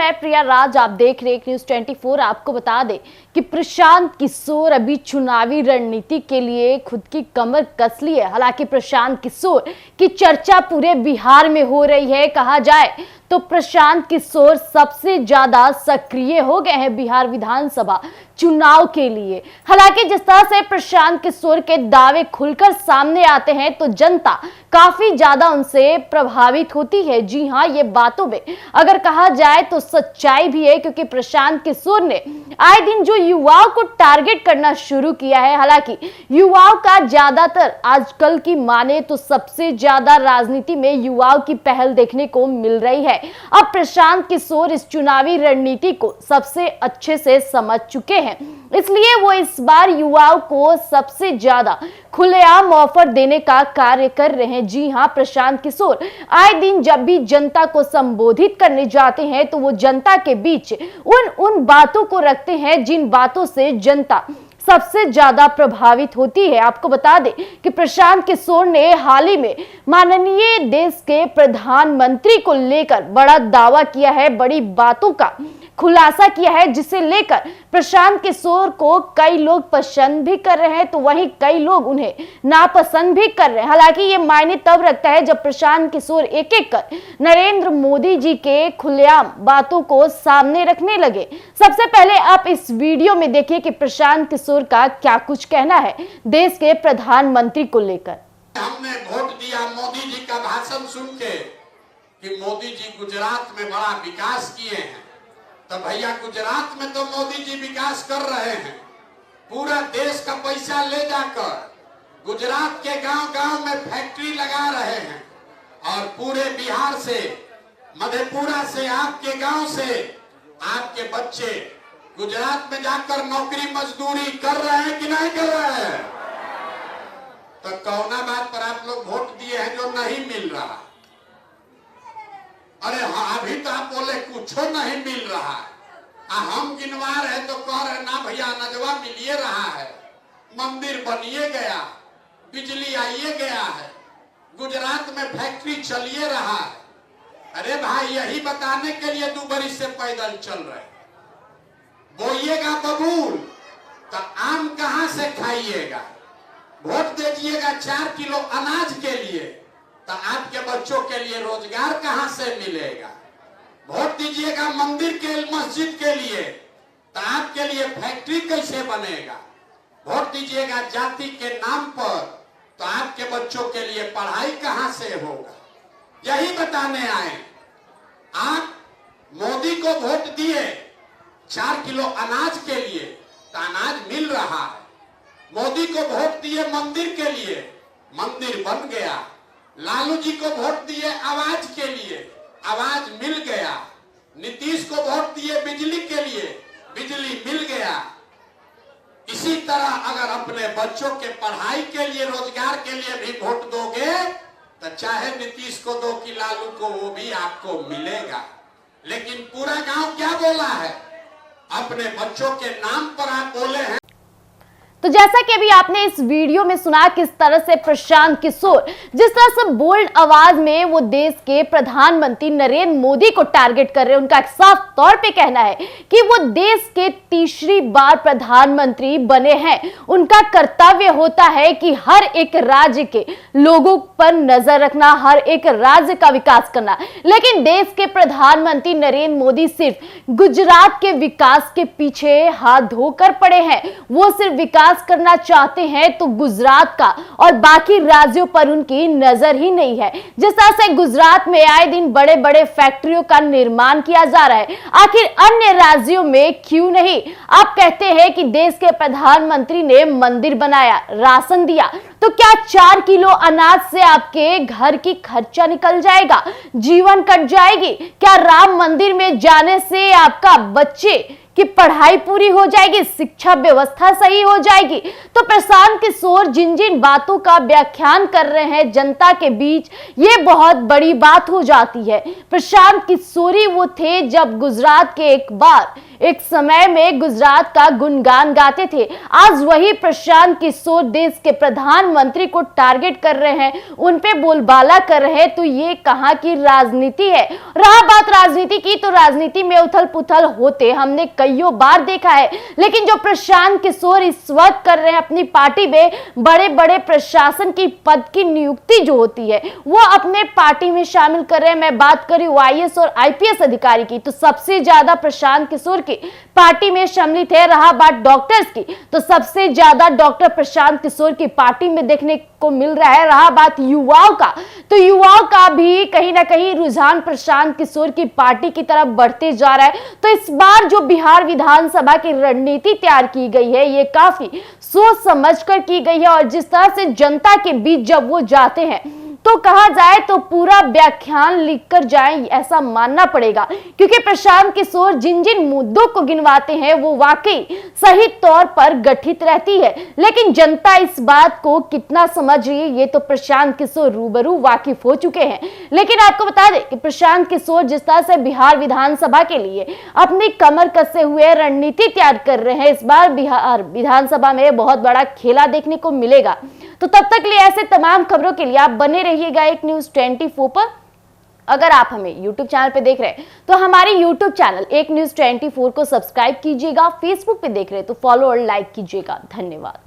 मैं प्रिया राज, आप देख रहे न्यूज़ 24। आपको बता दें कि प्रशांत किशोर अभी चुनावी रणनीति के लिए खुद की कमर कस ली है। हालांकि प्रशांत किशोर की चर्चा पूरे बिहार में हो रही है। कहा जाए तो प्रशांत किशोर सबसे ज्यादा सक्रिय हो गए हैं बिहार विधानसभा चुनाव के लिए। हालांकि जिस तरह से प्रशांत किशोर के दावे खुलकर सामने आते हैं तो जनता काफी ज्यादा उनसे प्रभावित होती है। जी हां, ये बातों में अगर कहा जाए तो सच्चाई भी है, क्योंकि प्रशांत किशोर ने आए दिन जो युवाओं को टारगेट करना शुरू किया है। हालांकि युवाओं का ज्यादातर आजकल की माने तो सबसे ज्यादा राजनीति में युवाओं की पहल देखने को मिल रही है। अब प्रशांत किशोर इस चुनावी रणनीति को सबसे अच्छे से समझ चुके हैं, इसलिए वो इस बार युवाओं को सबसे ज्यादा खुलेआम ऑफर देने का कार्य कर रहे हैं। जी हां, प्रशांत किशोर आए दिन जब भी जनता को संबोधित करने जाते हैं तो वो जनता के बीच उन बातों को रखते हैं जिन बातों से जनता सबसे ज्यादा प्रभावित होती है। आपको बता दें कि प्रशांत किशोर ने हाल ही में माननीय देश के प्रधानमंत्री को लेकर बड़ा दावा किया है, बड़ी बातों का खुलासा किया है, जिसे लेकर प्रशांत किशोर को कई लोग पसंद भी कर रहे हैं तो वहीं कई लोग उन्हें नापसंद भी कर रहे हैं। हालांकि ये मायने तब रखता है जब प्रशांत किशोर एक एक कर नरेंद्र मोदी जी के खुलेआम बातों को सामने रखने लगे। सबसे पहले आप इस वीडियो में देखिए कि प्रशांत किशोर का क्या कुछ कहना है देश के प्रधानमंत्री को लेकर। हमने वोट दिया मोदी जी का भाषण सुन के कि मोदी जी गुजरात में बड़ा विकास किए हैं, तो भैया गुजरात में तो मोदी जी विकास कर रहे हैं। पूरा देश का पैसा ले जाकर गुजरात के गांव-गांव में फैक्ट्री लगा रहे हैं और पूरे बिहार से, मधेपुरा से, आपके गांव से आपके बच्चे गुजरात में जाकर नौकरी मजदूरी कर रहे हैं कि नहीं कर रहे हैं? तो कौना बात पर आप लोग वोट दिए हैं जो नहीं मिल रहा? अरे हाँ, अभी तो आप बोले कुछ नहीं मिल रहा है। हम गिनवा रहे तो कह रहे ना भैया, नजवा मिलिए रहा है, मंदिर बनिए गया, बिजली आइए गया है, गुजरात में फैक्ट्री चलिए रहा है। अरे भाई, यही बताने के लिए 2 बरिस से पैदल चल रहे। बोइएगा बबूल तो आम कहां से खाइएगा? वोट दीजिएगा 4 किलो अनाज के लिए तो आपके बच्चों के लिए रोजगार कहां से मिलेगा? वोट दीजिएगा मंदिर के, मस्जिद के लिए तो आपके लिए फैक्ट्री कैसे बनेगा? वोट दीजिएगा जाति के नाम पर तो आपके बच्चों के लिए पढ़ाई कहां से होगा? यही बताने आए। आप मोदी को वोट दिए 4 किलो अनाज के लिए तो अनाज मिल रहा है। मोदी को वोट दिए मंदिर के लिए, मंदिर बन गया। लालू जी को वोट दिए आवाज के लिए, आवाज मिल गया। नीतीश को वोट दिए बिजली के लिए, बिजली मिल गया। इसी तरह अगर अपने बच्चों के पढ़ाई के लिए, रोजगार के लिए भी वोट दोगे तो चाहे नीतीश को दो कि लालू को, वो भी आपको मिलेगा। लेकिन पूरा गांव क्या बोला है? अपने बच्चों के नाम पर आप बोले हैं। तो जैसा कि अभी आपने इस वीडियो में सुना किस तरह से प्रशांत किशोर जिस तरह से बोल्ड आवाज में वो देश के प्रधानमंत्री नरेंद्र मोदी को टारगेट कर रहे हैं। उनका साफ तौर पे कहना है कि वो देश के तीसरी बार प्रधानमंत्री बने हैं। उनका कर्तव्य होता है कि हर एक राज्य के लोगों पर नजर रखना, हर एक राज्य का विकास करना। लेकिन देश के प्रधानमंत्री नरेंद्र मोदी सिर्फ गुजरात के विकास के पीछे हाथ धोकर पड़े हैं। वो सिर्फ विकास करना चाहते हैं तो गुजरात का और बाकी राज्यों पर उनकी नजर ही नहीं है। जिस तरह से गुजरात में आए दिन बड़े बड़े फैक्ट्रियों का निर्माण किया जा रहा है, आखिर अन्य राज्यों में क्यों नहीं? आप कहते हैं कि देश के प्रधानमंत्री ने मंदिर बनाया, राशन दिया, तो क्या 4 किलो अनाज से आपके घर की खर्चा निकल जाएगा, जीवन कट जाएगी? क्या राम मंदिर में जाने से आपका बच्चे कि पढ़ाई पूरी हो जाएगी, शिक्षा व्यवस्था सही हो जाएगी? तो प्रशांत किशोर जिन जिन बातों का व्याख्यान कर रहे हैं जनता के बीच, ये बहुत बड़ी बात हो जाती है। प्रशांत किशोर ही वो थे जब गुजरात के एक बार एक समय में गुजरात का गुणगान गाते थे, आज वही प्रशांत किशोर देश के प्रधानमंत्री को टारगेट कर रहे हैं, उन पे बोलबाला कर रहे हैं। तो ये कहां की राजनीति है? रहा बात राजनीति की, तो राजनीति में उथल पुथल होते हमने कईयों बार देखा है, लेकिन जो प्रशांत किशोर इस वक्त कर रहे हैं अपनी पार्टी में, बड़े बड़े प्रशासन की पद की नियुक्ति जो होती है वो अपने पार्टी में शामिल कर रहे हैं। मैं बात करी आईएएस और आईपीएस अधिकारी की, तो सबसे ज्यादा प्रशांत किशोर की पार्टी में सम्मिलित है। रहा बात डॉक्टर्स की, तो सबसे ज्यादा डॉक्टर प्रशांत किशोर की पार्टी में देखने को मिल रहा है। रहा बात युवाओं का, तो युवाओं का भी कहीं ना कहीं रुझान प्रशांत किशोर की पार्टी की तरफ बढ़ते जा रहा है। तो इस बार जो बिहार विधानसभा की रणनीति तैयार की गई है ये काफी सोच समझकर की गई है, और जिस तरह से जनता के बीच जब वो जाते हैं तो कहा जाए तो पूरा व्याख्यान लिखकर जाएं, ऐसा मानना पड़ेगा, क्योंकि प्रशांत किशोर जिन जिन मुद्दों को गिनवाते हैं वो वाकई सही तौर पर गठित रहती है। लेकिन जनता इस बात को कितना समझ रही है ये तो प्रशांत किशोर रूबरू वाकिफ हो चुके हैं। लेकिन आपको बता दें कि प्रशांत किशोर जिस तरह से बिहार विधानसभा के लिए अपनी कमर कसे हुए रणनीति तैयार कर रहे हैं, इस बार बिहार विधानसभा में बहुत बड़ा खेला देखने को मिलेगा। तो तब तक के लिए ऐसे तमाम खबरों के लिए आप बने रहिएगा एक न्यूज़ 24 पर। अगर आप हमें YouTube चैनल पे देख रहे हैं तो हमारे YouTube चैनल एक न्यूज़ 24 को सब्सक्राइब कीजिएगा, फेसबुक पे देख रहे हैं तो फॉलो और लाइक कीजिएगा। धन्यवाद।